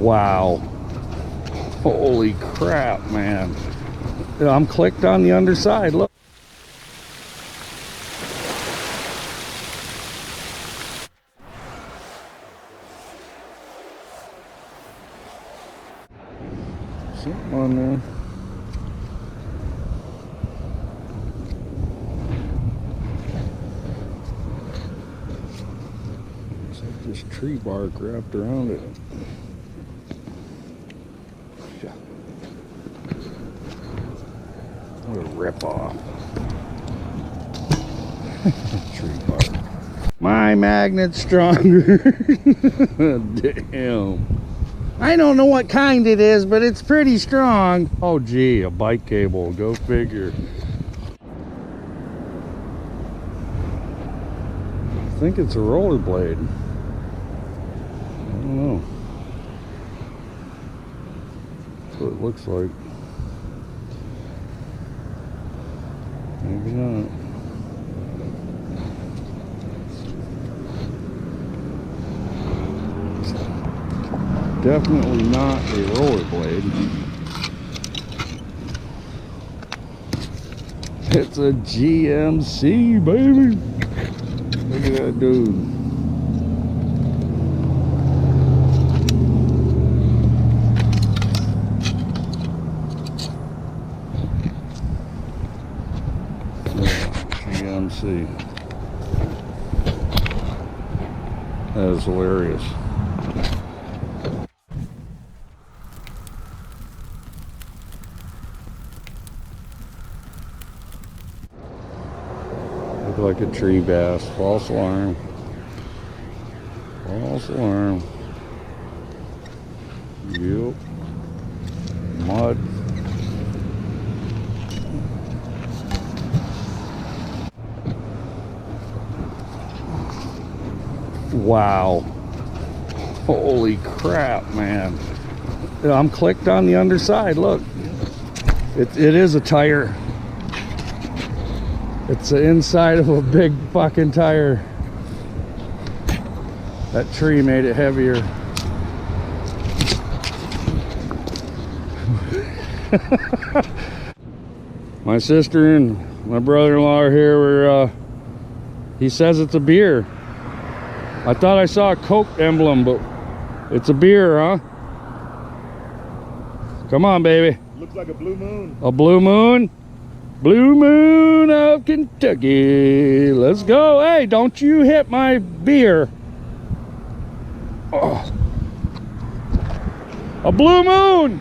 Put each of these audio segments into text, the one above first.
Wow. Holy crap, man. I'm clicked on the underside, look. Something on there. Looks like this tree bark wrapped around it. What a rip-off. Tree bark. My magnet's stronger. Damn. I don't know what kind it is, but it's pretty strong. Oh gee, a bike cable, go figure. I think it's a rollerblade. I don't know. That's what it looks like. Maybe not. Definitely not a rollerblade. It's a GMC, baby. Look at that dude. GMC. That is hilarious. Like a tree bass. False alarm. False alarm. Yep. Mud. Wow. Holy crap, man. I'm clicked on the underside. Look. It is a tire. It's the inside of a big fucking tire. That tree made it heavier. My sister and my brother-in-law are here. He says it's a beer. I thought I saw a Coke emblem, but it's a beer, huh? Come on, baby. Looks like a blue moon. A blue moon? Blue moon of Kentucky. Let's go. Hey, don't you hit my beer. Oh. A blue moon.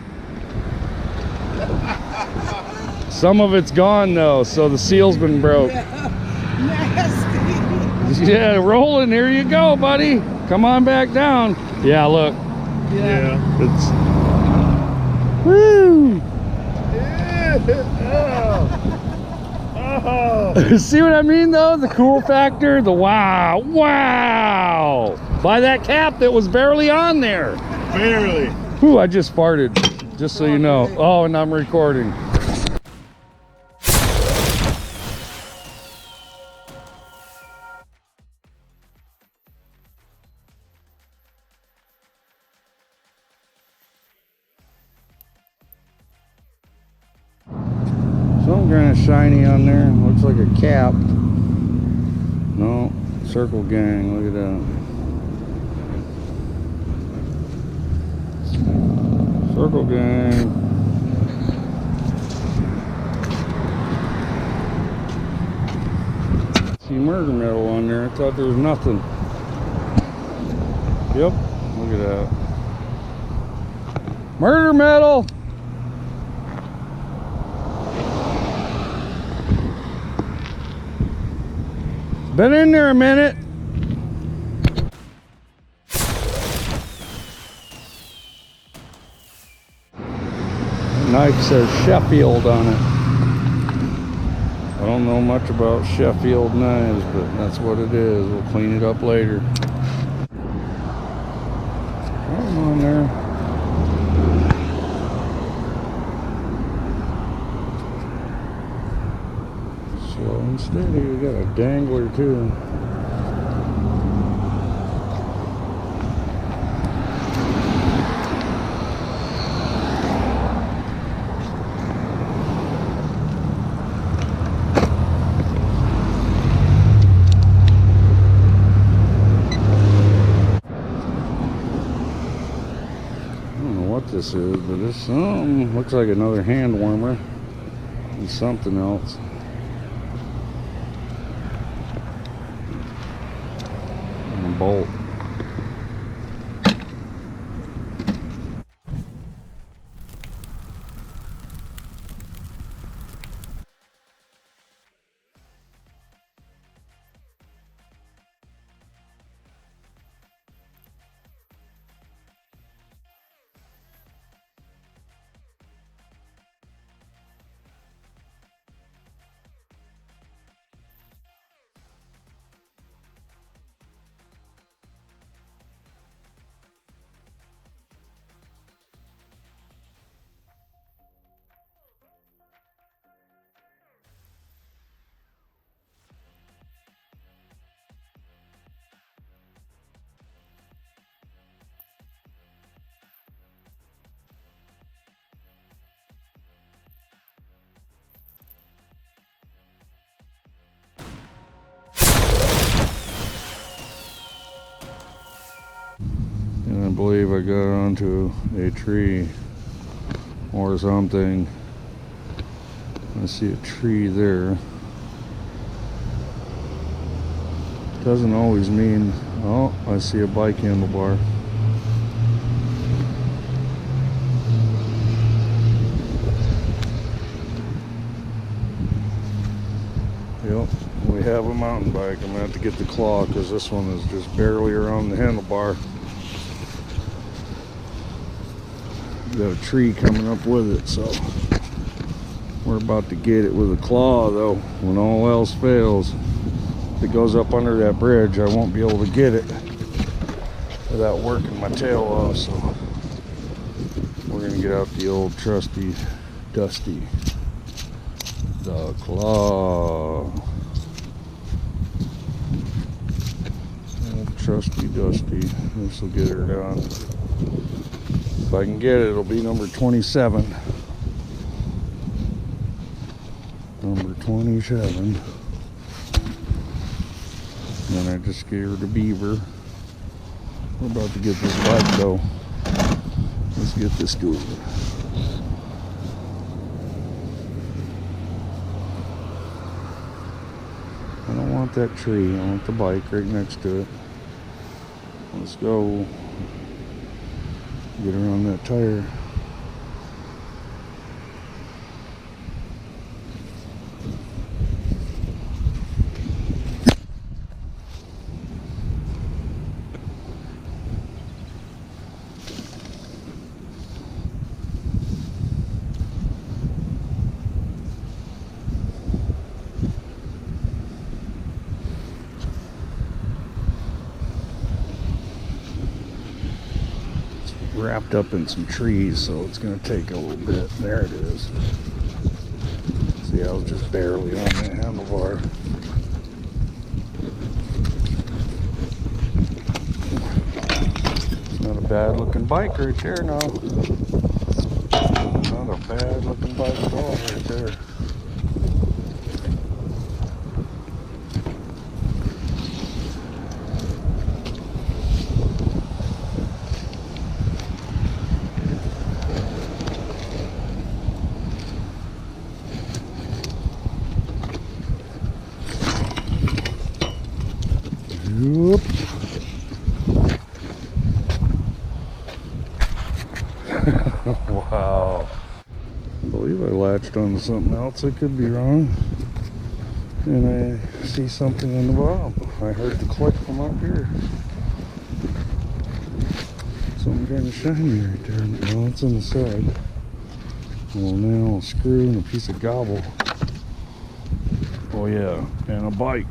Some of it's gone though, so the seal's been broke. Nasty. Yeah, rolling. Here you go, buddy. Come on back down. Yeah, look. Yeah. It's woo. Oh. See what I mean though? The cool factor, the wow. By that cap that was barely on there. Barely. Whew, I just farted, just so you know. Oh, and I'm recording. Something kind of shiny on there. Looks like a cap. No, Circle Gang. Look at that. Circle Gang. See murder metal on there. I thought there was nothing. Yep. Look at that. Murder metal. Been in there a minute. Knife says Sheffield on it. I don't know much about Sheffield knives, but that's what it is. We'll clean it up later. Come on there. Slow and steady. We got a dangler too. this is, but it's something. Looks like another hand warmer and something else. And a bolt. And I believe I got onto a tree or something. I see a tree there. Doesn't always mean, oh, I see a bike handlebar. Yep, we have a mountain bike. I'm gonna have to get the claw because this one is just barely around the handlebar. Got a tree coming up with it, so we're about to get it with a claw though. When all else fails, if it goes up under that bridge, I won't be able to get it without working my tail off. So we're gonna get out the old trusty dusty, the claw. Old trusty dusty. This will get her done. If I can get it, it'll be number 27. Number 27. Then I just scared a beaver. We're about to get this bike though. Let's get this going. I don't want that tree. I want the bike right next to it. Let's go. Get her on that tire. Wrapped up in some trees, so it's going to take a little bit. There it is. See, I was just barely on the handlebar. It's not a bad looking bike right there now. Not a bad looking bike at all right there. Whoop. Wow. I believe I latched onto something else. I could be wrong. And I see something in the bottom. I heard the click from up here. Something kind of shiny right there. No, it's on the side. A little nail, a screw, and a piece of gobble. Oh yeah, and a bike.